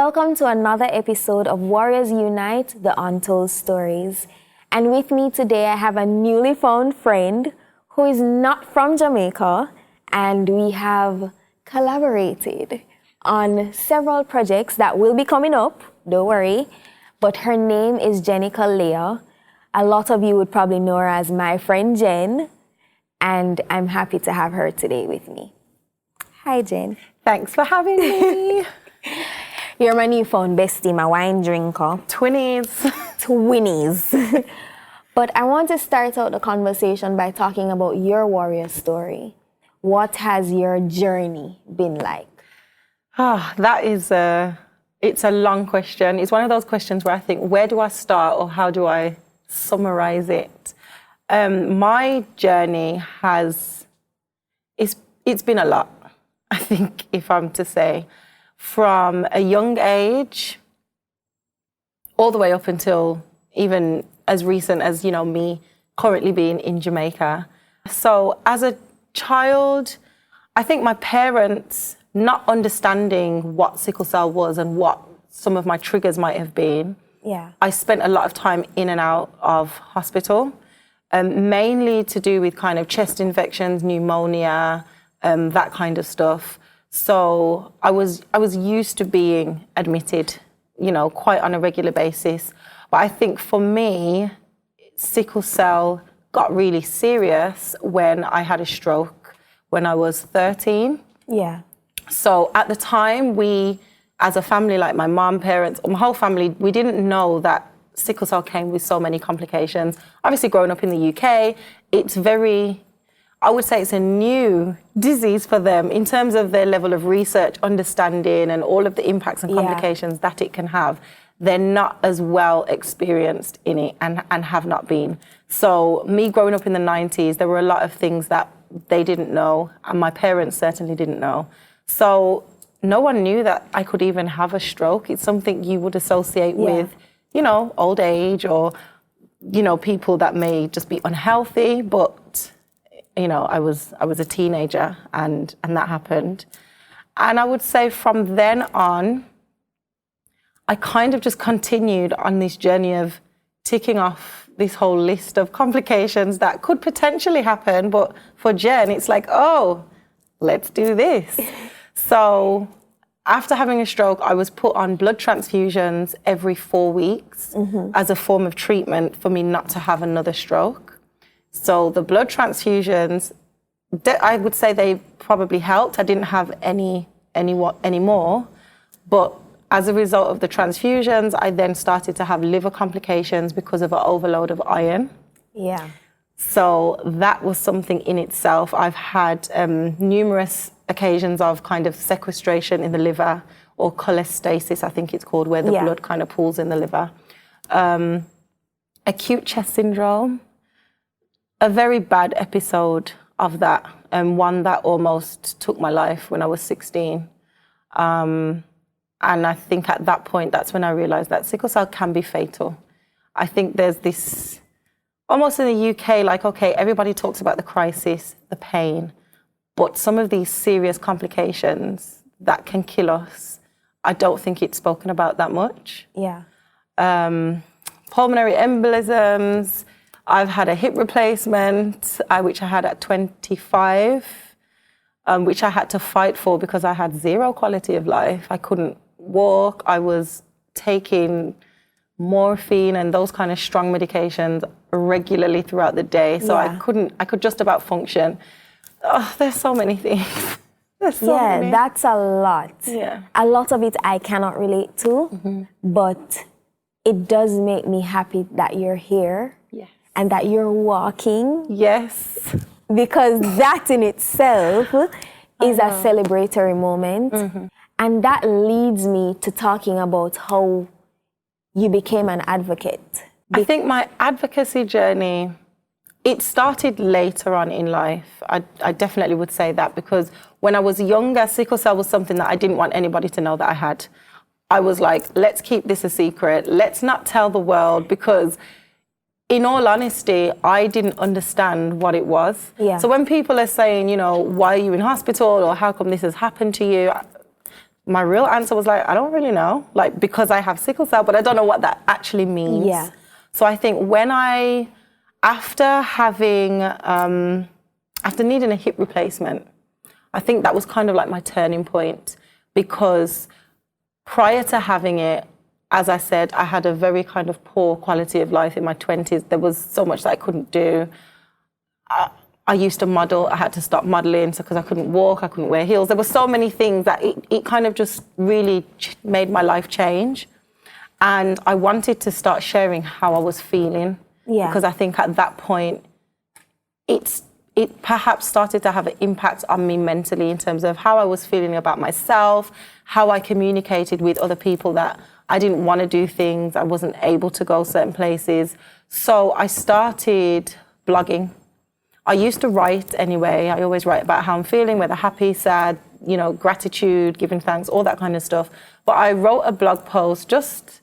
Welcome to another episode of Warriors Unite, the Untold Stories. And with me today, I have a newly found friend who is not from Jamaica, and we have collaborated on several projects that will be coming up, don't worry. But her name is Jenica Leah. A lot of you would probably know her as my friend Jen, and I'm happy to have her today with me. Hi, Jen. Thanks for having me. You're my newfound bestie, my wine drinker. Twinnies. Twinnies. But I want to start out the conversation by talking about your warrior story. What has your journey been like? It's a long question. It's one of those questions where I think, where do I start or how do I summarize it? My journey it's been a lot, I think, if I'm to say. From a young age, all the way up until even as recent as, me currently being in Jamaica. So as a child, I think my parents not understanding what sickle cell was and what some of my triggers might have been. Yeah. I spent a lot of time in and out of hospital, mainly to do with kind of chest infections, pneumonia, that kind of stuff. So I was used to being admitted, quite on a regular basis. But I think for me, sickle cell got really serious when I had a stroke when I was 13. Yeah. So at the time, we, as a family, like my mom, parents, my whole family, we didn't know that sickle cell came with so many complications. Obviously, growing up in the UK, I would say it's a new disease for them in terms of their level of research, understanding, and all of the impacts and complications that it can have. They're not as well experienced in it and have not been. So me growing up in the 90s, there were a lot of things that they didn't know, and my parents certainly didn't know. So no one knew that I could even have a stroke. It's something you would associate with, old age or, people that may just be unhealthy, but I was a teenager and that happened. And I would say from then on, I kind of just continued on this journey of ticking off this whole list of complications that could potentially happen. But for Jen, it's like, oh, let's do this. So after having a stroke, I was put on blood transfusions every 4 weeks as a form of treatment for me not to have another stroke. So the blood transfusions, I would say they probably helped. I didn't have any more. But as a result of the transfusions, I then started to have liver complications because of an overload of iron. Yeah. So that was something in itself. I've had numerous occasions of kind of sequestration in the liver, or cholestasis, I think it's called, where the blood kind of pools in the liver. Acute chest syndrome. A very bad episode of that, and one that almost took my life when I was 16. And I think at that point, that's when I realized that sickle cell can be fatal. I think there's this, almost in the UK, like, okay, everybody talks about the crisis, the pain, but some of these serious complications that can kill us, I don't think it's spoken about that much. Yeah. Pulmonary embolisms. I've had a hip replacement, which I had at 25, which I had to fight for because I had zero quality of life. I couldn't walk. I was taking morphine and those kind of strong medications regularly throughout the day. So I could just about function. Oh, there's so many things. There's so many. That's a lot. Yeah. A lot of it I cannot relate to, but it does make me happy that you're here. Yes. And that you're walking. Yes. Because that in itself is a celebratory moment. And that leads me to talking about how you became an advocate. I think my advocacy journey, it started later on in life. I definitely would say that, because when I was younger, sickle cell was something that I didn't want anybody to know that I had. I was like, let's keep this a secret. Let's not tell the world, because in all honesty, I didn't understand what it was. Yeah. So when people are saying, why are you in hospital, or how come this has happened to you? my real answer was like, I don't really know, like, because I have sickle cell, but I don't know what that actually means. Yeah. So I think after needing a hip replacement, I think that was kind of like my turning point, because prior to having it, as I said, I had a very kind of poor quality of life in my 20s. There was so much that I couldn't do. I used to model. I had to stop modeling because I couldn't walk, I couldn't wear heels. There were so many things that it kind of just really made my life change. And I wanted to start sharing how I was feeling. Yeah. Because I think at that point, it perhaps started to have an impact on me mentally in terms of how I was feeling about myself, how I communicated with other people that I didn't want to do things, I wasn't able to go certain places. So I started blogging. I used to write anyway. I always write about how I'm feeling, whether happy, sad, gratitude, giving thanks, all that kind of stuff. But I wrote a blog post just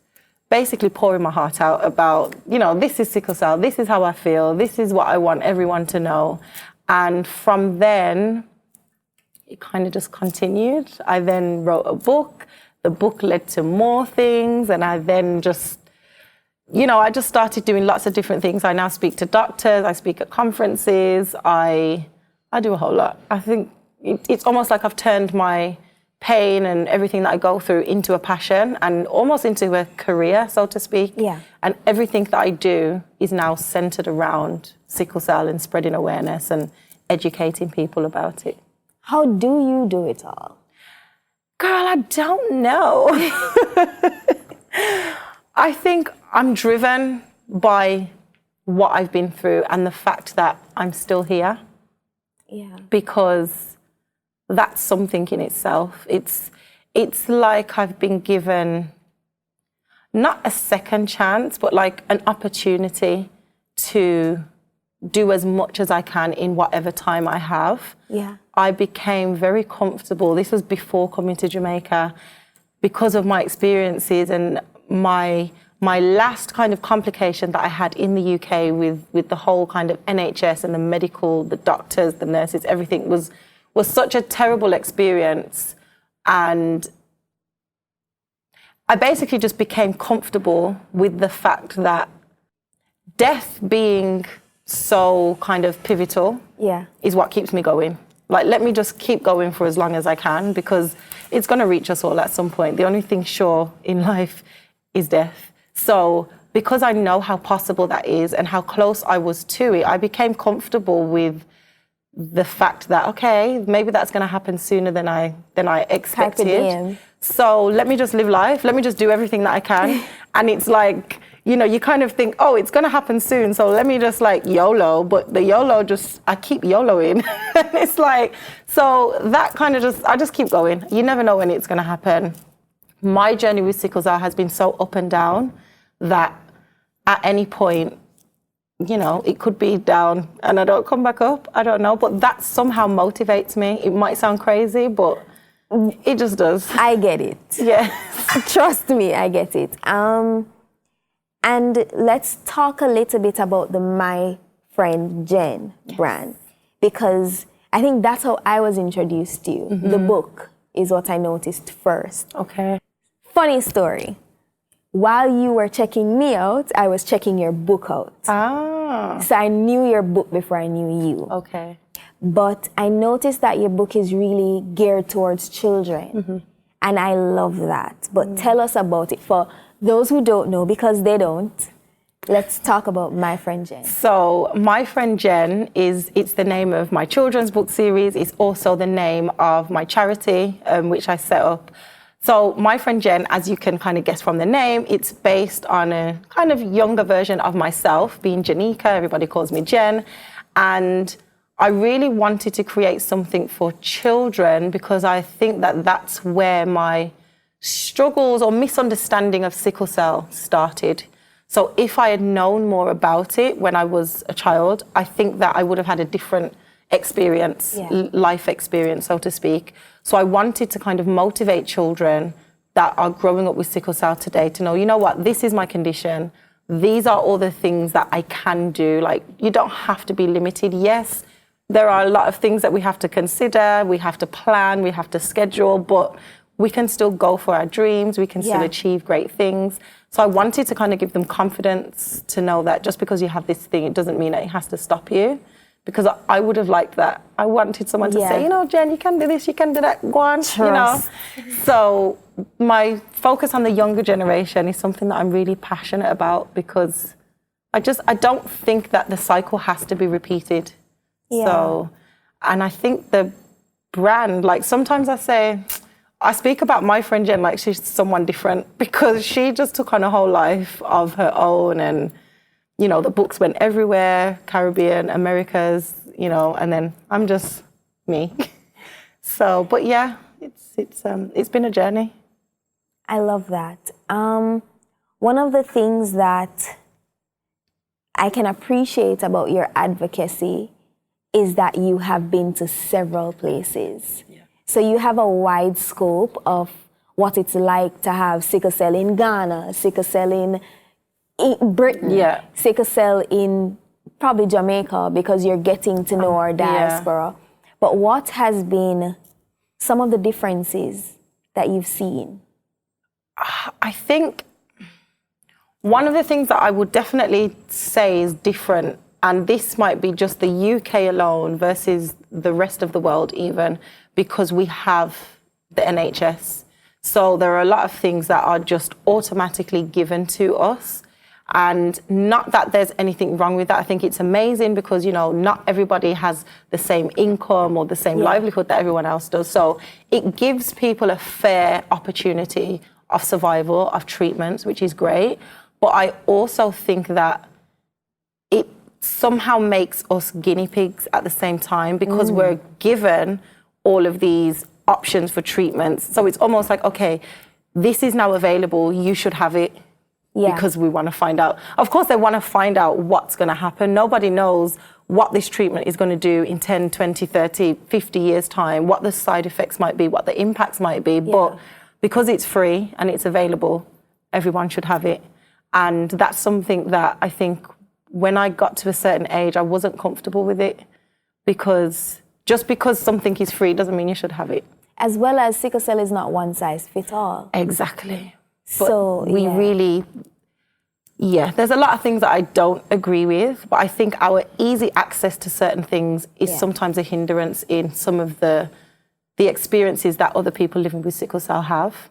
basically pouring my heart out about, this is sickle cell, this is how I feel, this is what I want everyone to know. And from then, it kind of just continued. I then wrote a book. The book led to more things. And I then just, I just started doing lots of different things. I now speak to doctors. I speak at conferences. I do a whole lot. I think it's almost like I've turned my pain and everything that I go through into a passion and almost into a career, so to speak. Yeah. And everything that I do is now centered around sickle cell and spreading awareness and educating people about it. How do you do it all? Girl, I don't know. I think I'm driven by what I've been through and the fact that I'm still here. Yeah. Because that's something in itself. It's like I've been given not a second chance, but like an opportunity to do as much as I can in whatever time I have. Yeah. I became very comfortable. This was before coming to Jamaica, because of my experiences and my last kind of complication that I had in the UK with the whole kind of NHS and the medical, the doctors, the nurses, everything was such a terrible experience. And I basically just became comfortable with the fact that death being so kind of pivotal is what keeps me going. Like, let me just keep going for as long as I can, because it's going to reach us all at some point. The only thing sure in life is death. So because I know how possible that is and how close I was to it, I became comfortable with the fact that, okay, maybe that's going to happen sooner than I expected. So let me just live life. Let me just do everything that I can. And it's like, you kind of think, oh, it's going to happen soon, so let me just like YOLO. But the YOLO I keep YOLOing. And it's like, so that kind of I just keep going. You never know when it's going to happen. My journey with sickle cell has been so up and down that at any point, it could be down and I don't come back up. I don't know. But that somehow motivates me. It might sound crazy, but it just does. I get it. Yeah. Trust me, I get it. And let's talk a little bit about the My Friend Jen brand, because I think that's how I was introduced to you. Mm-hmm. The book is what I noticed first. Okay. Funny story. While you were checking me out, I was checking your book out. Ah. So I knew your book before I knew you. Okay. But I noticed that your book is really geared towards children. Mm-hmm. And I love that. But tell us about it for those who don't know, because they don't. Let's talk about My Friend Jen. So My Friend Jen it's the name of my children's book series. It's also the name of my charity, which I set up. So My Friend Jen, as you can kind of guess from the name, it's based on a kind of younger version of myself, being Jenica. Everybody calls me Jen. And I really wanted to create something for children because I think that that's where my struggles or misunderstanding of sickle cell started. So if I had known more about it when I was a child, I think that I would have had a different experience, life experience, so to speak. So I wanted to kind of motivate children that are growing up with sickle cell today to know, you know what, this is my condition. These are all the things that I can do. Like, you don't have to be limited. Yes, there are a lot of things that we have to consider, we have to plan, we have to schedule, but we can still go for our dreams, we can still achieve great things. So I wanted to kind of give them confidence to know that just because you have this thing, it doesn't mean that it has to stop you. Because I would have liked that. I wanted someone to say, you know, Jen, you can do this, you can do that, go on, you know. So my focus on the younger generation is something that I'm really passionate about, because I don't think that the cycle has to be repeated. So, and I think the brand, like sometimes I speak about my friend Jen like she's someone different, because she just took on a whole life of her own, and you know, the books went everywhere, Caribbean, Americas, you know, and then I'm just me. So, but yeah, it's been a journey. I love that. One of the things that I can appreciate about your advocacy is that you have been to several places. So you have a wide scope of what it's like to have sickle cell in Ghana, sickle cell in Britain, sickle cell in probably Jamaica, because you're getting to know our diaspora. But what has been some of the differences that you've seen? I think one of the things that I would definitely say is different, and this might be just the UK alone versus the rest of the world even, because we have the NHS. So there are a lot of things that are just automatically given to us. And not that there's anything wrong with that. I think it's amazing because, you know, not everybody has the same income or the same livelihood that everyone else does. So it gives people a fair opportunity of survival, of treatments, which is great. But I also think that it somehow makes us guinea pigs at the same time, because we're given all of these options for treatments. So it's almost like, okay, this is now available, you should have it. Because we want to find out. Of course, they want to find out what's going to happen. Nobody knows what this treatment is going to do in 10, 20, 30, 50 years' time, what the side effects might be, what the impacts might be. But because it's free and it's available, everyone should have it. And that's something that I think when I got to a certain age, I wasn't comfortable with it, because just because something is free doesn't mean you should have it. As well as sickle cell is not one size fits all. Exactly. But so we really, there's a lot of things that I don't agree with, but I think our easy access to certain things is sometimes a hindrance in some of the experiences that other people living with sickle cell have.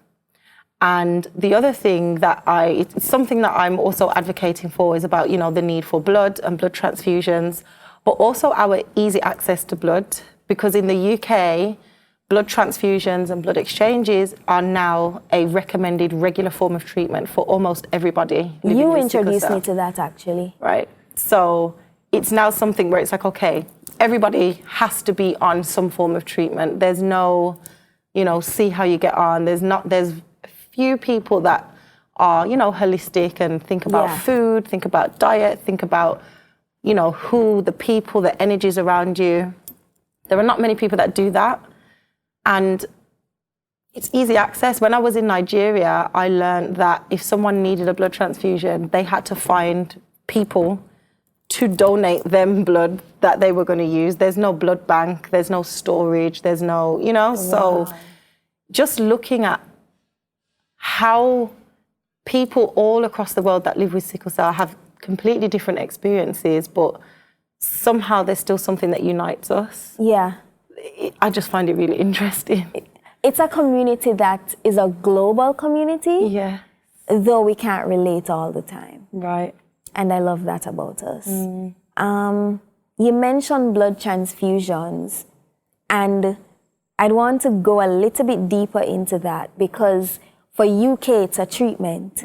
And the other thing that it's something that I'm also advocating for is about, you know, the need for blood and blood transfusions, but also our easy access to blood, because in the UK, blood transfusions and blood exchanges are now a recommended regular form of treatment for almost everybody. You introduced me to that, actually. Right. So it's now something where it's like, okay, everybody has to be on some form of treatment. There's no, you know, see how you get on. There's a few people that are, you know, holistic and think about food, think about diet, think about, you know, the people, the energies around you. There are not many people that do that. And it's easy access. When I was in Nigeria, I learned that if someone needed a blood transfusion, they had to find people to donate them blood that they were going to use. There's no blood bank, there's no storage, there's no, you know. So just looking at how people all across the world that live with sickle cell have completely different experiences, but somehow there's still something that unites us. I just find it really interesting. It's a community that is a global community, though we can't relate all the time. Right. And I love that about us. You mentioned blood transfusions, and I'd want to go a little bit deeper into that, because for UK, it's a treatment.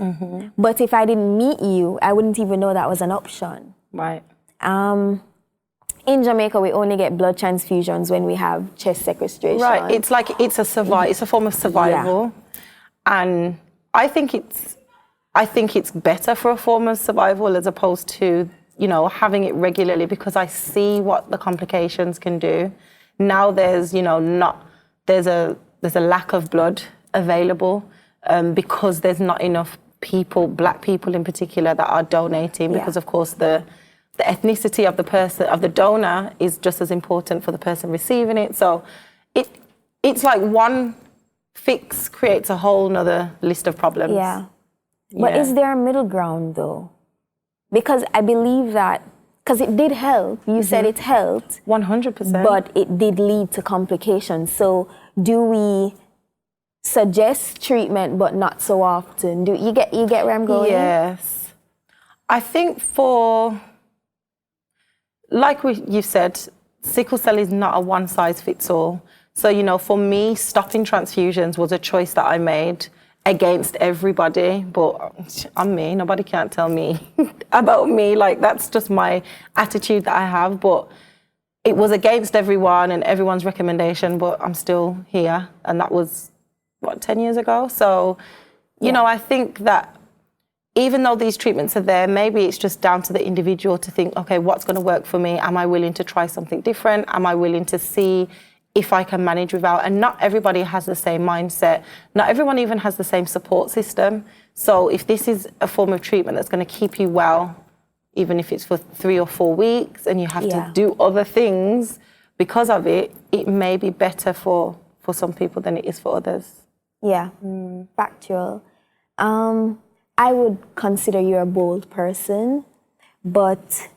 But if I didn't meet you, I wouldn't even know that was an option. Right. In Jamaica, we only get blood transfusions when we have chest sequestration. Right. It's like it's a form of survival, and I think it's better for a form of survival as opposed to, you know, having it regularly, because I see what the complications can do. Now there's, you know, there's a lack of blood available because there's not enough people, black people in particular, that are donating, because of course the ethnicity of the person, of the donor, is just as important for the person receiving it. So it's like one fix creates a whole nother list of problems. Yeah. But Yeah. is there a middle ground though? Because I believe that, because it did help, you said it helped, 100%. but it did lead to complications. So do we suggest treatment but not so often? Do you get where I'm going? Yes. I think you said, sickle cell is not a one size fits all. So, you know, for me, stopping transfusions was a choice that I made against everybody, but I'm me. Nobody can't tell me about me. Like, that's just my attitude that I have. But it was against everyone and everyone's recommendation, but I'm still here. And that was, 10 years ago? So, you know, I think that even though these treatments are there, maybe it's just down to the individual to think, okay, what's going to work for me? Am I willing to try something different? Am I willing to see if I can manage without? And not everybody has the same mindset. Not everyone even has the same support system. So if this is a form of treatment that's going to keep you well, even if it's for 3 or 4 weeks and you have to do other things because of it, it may be better for some people than it is for others. Yeah, factual. I would consider you a bold person, but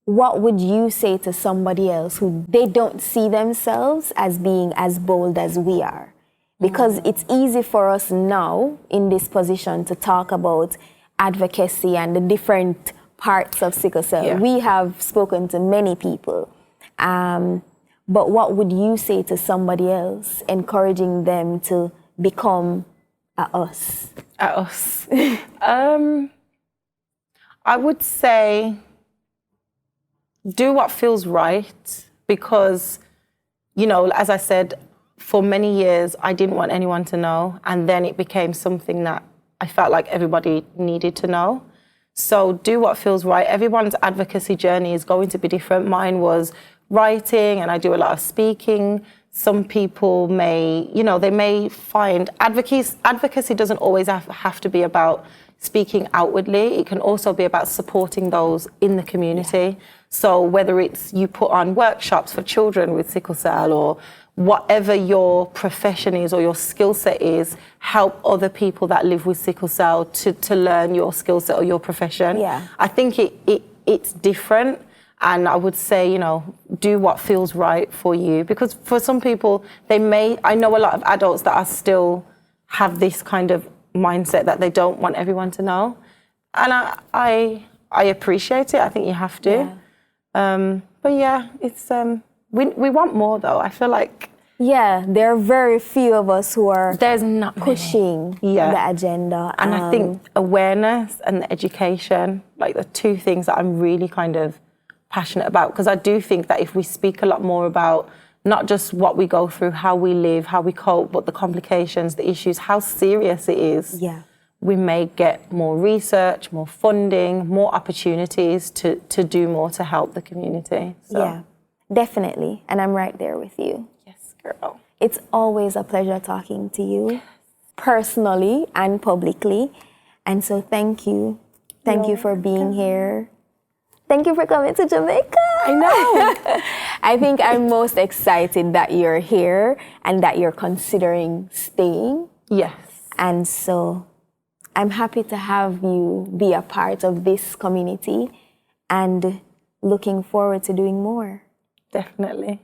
what would you say to somebody else who they don't see themselves as being as bold as we are? Because it's easy for us now in this position to talk about advocacy and the different parts of sickle cell. Yeah. We have spoken to many people. But what would you say to somebody else, encouraging them to become a us? At us. I would say do what feels right because, you know, as I said, for many years, I didn't want anyone to know. And then it became something that I felt like everybody needed to know. So do what feels right. Everyone's advocacy journey is going to be different. Mine was writing and I do a lot of speaking. Some people may, you know, they may find advocacy doesn't always have to be about speaking outwardly. It can also be about supporting those in the community. So whether it's you put on workshops for children with sickle cell or whatever your profession is or your skill set is, help other people that live with sickle cell to learn your skill set or your profession. Yeah. I think it's different. And I would say, you know, do what feels right for you. Because for some people, I know a lot of adults that are still have this kind of mindset that they don't want everyone to know. And I appreciate it. I think you have to. Yeah. But yeah, it's we want more though. I feel like there are very few of us who are there's not pushing the agenda. And I think awareness and the education, like the two things that I'm really kind of passionate about, because I do think that if we speak a lot more about not just what we go through, how we live, how we cope, but the complications, the issues, how serious it is, we may get more research, more funding, more opportunities to do more to help the community. So. Yeah, definitely. And I'm right there with you. Yes, girl. It's always a pleasure talking to you, personally and publicly. And so thank you. Thank you for being here. Thank you for coming to Jamaica. I know. I think I'm most excited that you're here and that you're considering staying. Yes. And so I'm happy to have you be a part of this community and looking forward to doing more. Definitely.